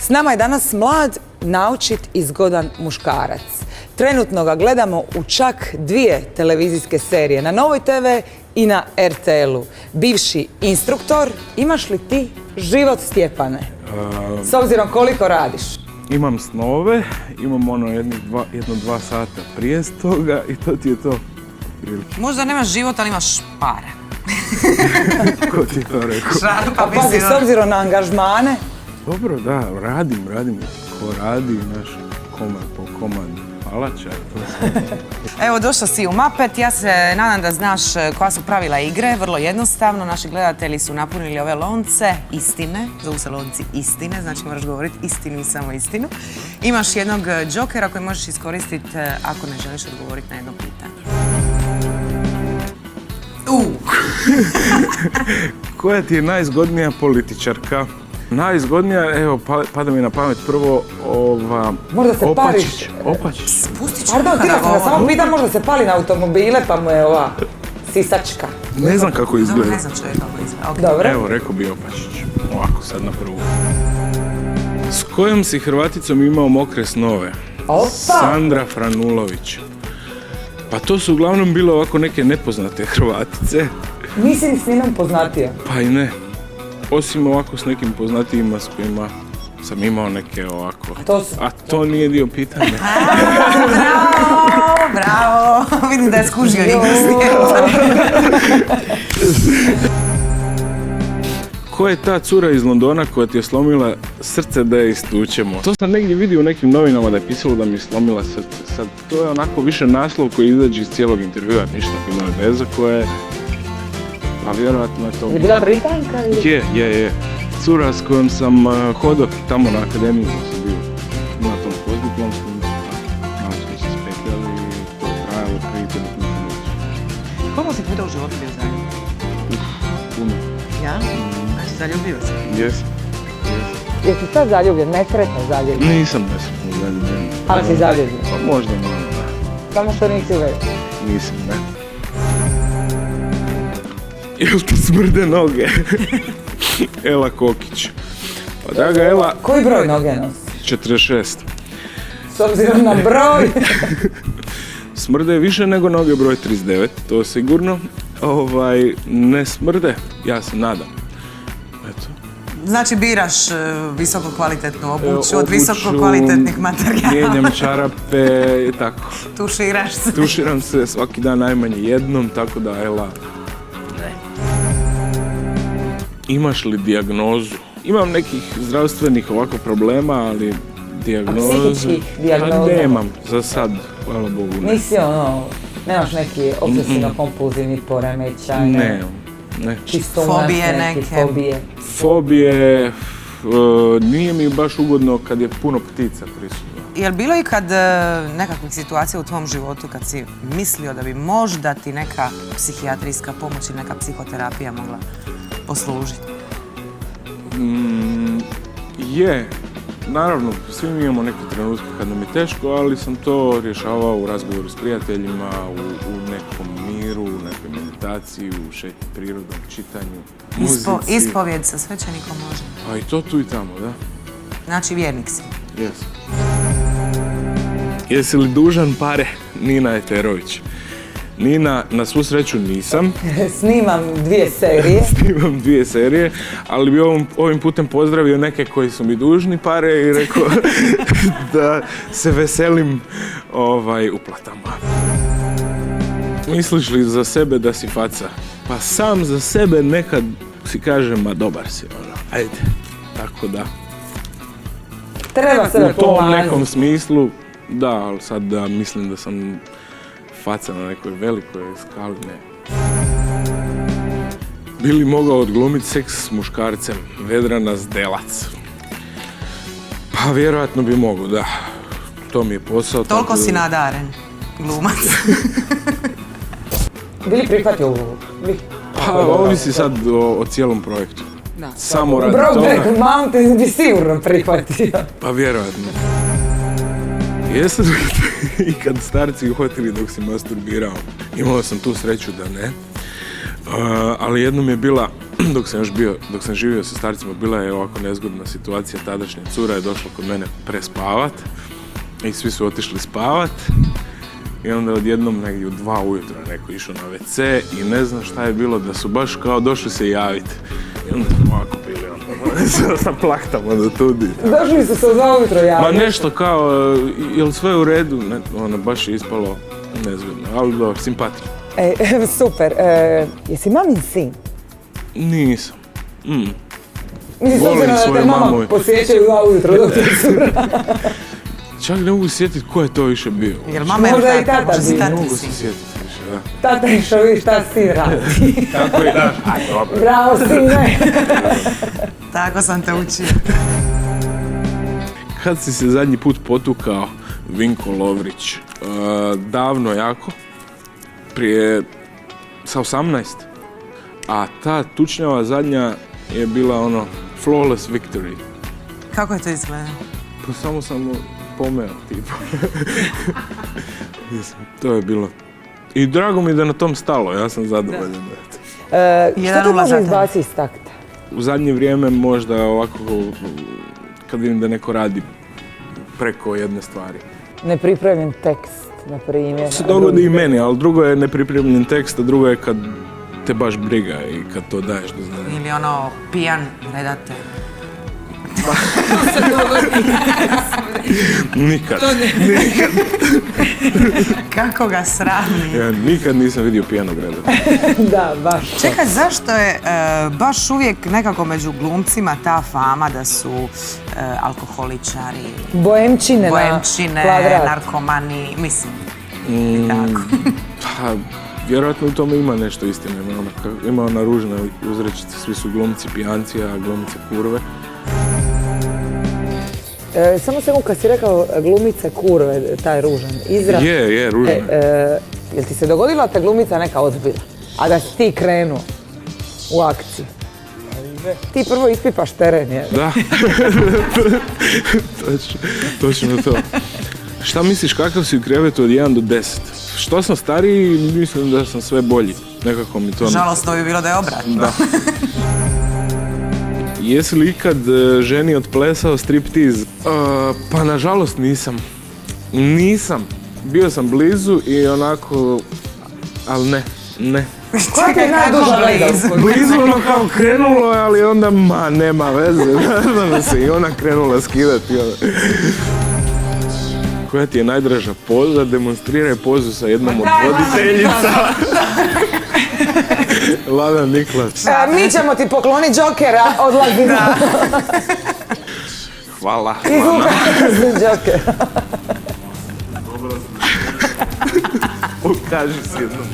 S nama je danas mlad, naučit i zgodan muškarac. Trenutno ga gledamo u čak 2 televizijske serije, na Novoj TV i na RTL-u. Bivši instruktor, imaš li ti život, Stjepane? S obzirom koliko radiš? Imam snove, imam ono jedno 2 sata prije toga i to ti je to. Možda nemaš život, ali imaš para. Ko ti je to rekao? A pazi, s obzirom na angažmane? Dobro, da, radim. Ko radi, naš komad po komad palača. Evo, došla si u Mapet. Ja se nadam da znaš koja su pravila igre. Vrlo jednostavno. Naši gledatelji su napunili ove lonce istine. Zovu se lonci istine, znači moraš govoriti istinu i samo istinu. Imaš jednog džokera koji možeš iskoristiti ako ne želiš odgovoriti na jedno pitanje. Koja ti je najzgodnija političarka? Najzgodnija, evo, pada mi na pamet prvo Možda se pališ. Opačić. Pustit ću Pardon, ti da sam ga samo pitan, možda se pali na automobile pa mu je ova sisačka. Ne znam kako izgleda. Dobro, ne znam čovjek kako izgleda. Okay. Dobro. Evo, rekao bi Opačić. Ovako, sad na prvu. S kojom si Hrvaticom imao mokre snove? Opa! Sandra Franulović. Pa to su uglavnom bile ovako neke nepoznate Hrvatice. Nisi ni s njim poznatija? Pa i ne. Osim ovako s nekim poznatijima s kojima sam imao neke ovako. A to nije dio pitanja. Bravo! Vidim da je skužio Ko je ta cura iz Londona koja ti je slomila srce da je istučemo? To sam negdje vidio u nekim novinama da je pisalo da mi je slomila srce. Sad, to je onako više naslov koji izađe iz cijelog intervjua, ništa ima veze, koja je... A vjerojatno je to... Je bila Britanka ili? Je. Cura s kojom sam hodao tamo na akademiju, sam bio na tom postdiplomskom, malo smo se spetljali i to je trajalo prije Koliko si puta u životu bio zaljubljen? puno. Ja? Znači, zaljubio si? Jesam. Jesi sad zaljubljen, nesretno zaljubljen? Nisam nesretno zaljubljen. Ali si zaljubljen? Pa možda malo, da. Samo što nisi uvijek. Nisam, ne. Jel ti smrde noge? Ela Kokić. Pa draga Ela... Koji broj noge nosi? 46. S obzirom na broj. Smrde više nego noge broj 39, to sigurno. Ne smrde, ja se nadam. Eto. Znači, biraš visoko kvalitetnu obuću od visoko kvalitetnih materijala. Mijenjam čarape i tako. Tuširaš se. Tuširam se svaki dan najmanje jednom, tako da Ela... Imaš li dijagnozu? Imam nekih zdravstvenih ovako problema, ali dijagnozu... A psihičkih dijagnoza? Nemam, za sad, hvala Bogu. Ne. Nisi nemaš neki obsesivno-kompulzivni poremećaj? Ne. Čisto Fobije neke? Fobije, nije mi baš ugodno kad je puno ptica prisutno. Jel bilo i kad nekakvih situacija u tvom životu kad si mislio da bi možda ti neka psihijatrijska pomoć ili neka psihoterapija mogla poslužiti? Je, naravno, svi mi imamo neke trenutke kad nam je teško, ali sam to rješavao u razgovoru s prijateljima, u nekom miru, u nekoj meditaciji, u šetnji prirodom, čitanju, muzici. Ispovijed sa svećenikom može? A i to tu i tamo, da. Znači, vjernik si? Jesam. Jesi li dužan pare? Nina Eterović. Nina, na svu sreću nisam. Snimam 2 serije, ali bi ovim putem pozdravio neke koji su mi dužni pare i rekao da se veselim uplatama. Misliš li za sebe da si faca? Pa sam za sebe nekad si kažem, ma dobar si, ajde, tako da. Treba sebe pomaziti. U tom nekom smislu, da, ali sad da mislim da sam faca na nekoj velikoj skali, ne. Bi li mogao odglumiti seks s muškarcem? Vedrana Zdelac. Pa vjerojatno bi mogao, da. To mi je posao. Toliko si nadaren, glumac. Bi li prihvatio ugovor? Pa ovisi sad o cijelom projektu. Samo radi toga. Brokeback Mountain bi sigurno prihvatio. Pa vjerojatno. Jeste li ikad starci uhvatili dok si masturbirao? Imao sam tu sreću da ne. Ali jednom je bila dok sam živio sa starcima, bila je ovako nezgodna situacija, tadašnja cura je došla kod mene prespavat i svi su otišli spavat i onda odjednom negdje u 2 ujutro neko išao na WC i ne znam šta je bilo, da su baš kao došli se javiti. I onda smo ovako bili sa plaktama do tudi. Došli su se u 2 ujutro javiti. Ma nešto kao, je li sve u redu? Ne, ono, baš je ispalo nezgodno, ali dobro, simpatično. Super. Jesi mamin sin? Nisam. Mislim, Volim obzirom da svoju te mama mamu. posjećaju u 2 ujutro dok ti cura. Čak ne mogu sjetiti ko je to više bio. Jel mama Možda ili i tata možda bio. tata Ne mogu sin. se sjetiti više, da. Tata je što vidiš šta sin radi. Tako je, da. Ajde, dobro. Bravo, sine. Tako sam te učio. Kad si se zadnji put potukao, Vinko Lovrić? Davno jako, prije sa 18. A ta tučnjava zadnja je bila ono flawless victory. Kako je to izgledalo? Pa samo sam pomeo, tipa. Mislim, to je bilo. I drago mi je da je na tom stalo, ja sam zadovoljan. eto. Što 1:0 te može za tebe. izbaciti iz takta? U zadnje vrijeme možda ovako, kad vidim da neko radi preko jedne stvari. Nepripremljen tekst, na primjer. Se dogodi i meni, ali drugo je nepripremljen tekst, a drugo je kad te baš briga i kad to daješ do znanja. Ili ono pijan redatelj. Nikad. Kako ga srami. Ja nikad nisam vidio pijanog redatelja. Da, baš. Čekaj, zašto je baš uvijek nekako među glumcima ta fama da su alkoholičari, Boemčine na boemčine, kvadrat. narkomani, mislim, i tako. Pa, vjerojatno u tome ima nešto istine. Ima ona ružna uzrečica, svi su glumci pijanci, a glumice kurve. Samo sekund, kad si rekao glumice kurve, taj ružan izraz. Je, ružna. Jel ti se dogodilo da te glumica neka odbila, a da si ti krenuo u akciju? Ti prvo ispipaš teren, je. Da. Točno to. Šta misliš, kakav si u krevetu od 1 do 10? Što sam stariji, mislim da sam sve bolji. Nekako mi to... Žalostno bi bilo da je obratno. Da. Jesi li ikad ženi odplesao striptiz? Pa nažalost nisam. Nisam. Bio sam blizu i onako... Ali ne. Koja ti je najduža veza? Blizu ono kao krenulo je, ali onda nema veze. Onda se i ona krenula skidati. Koja ti je najdraža poza? Demonstriraj pozu sa jednom od voditeljica. Lada Niklas. Mi ćemo ti pokloniti Jokera, odlazimo. Hvala. Izvukaš Jokera. Pokaži si jednom.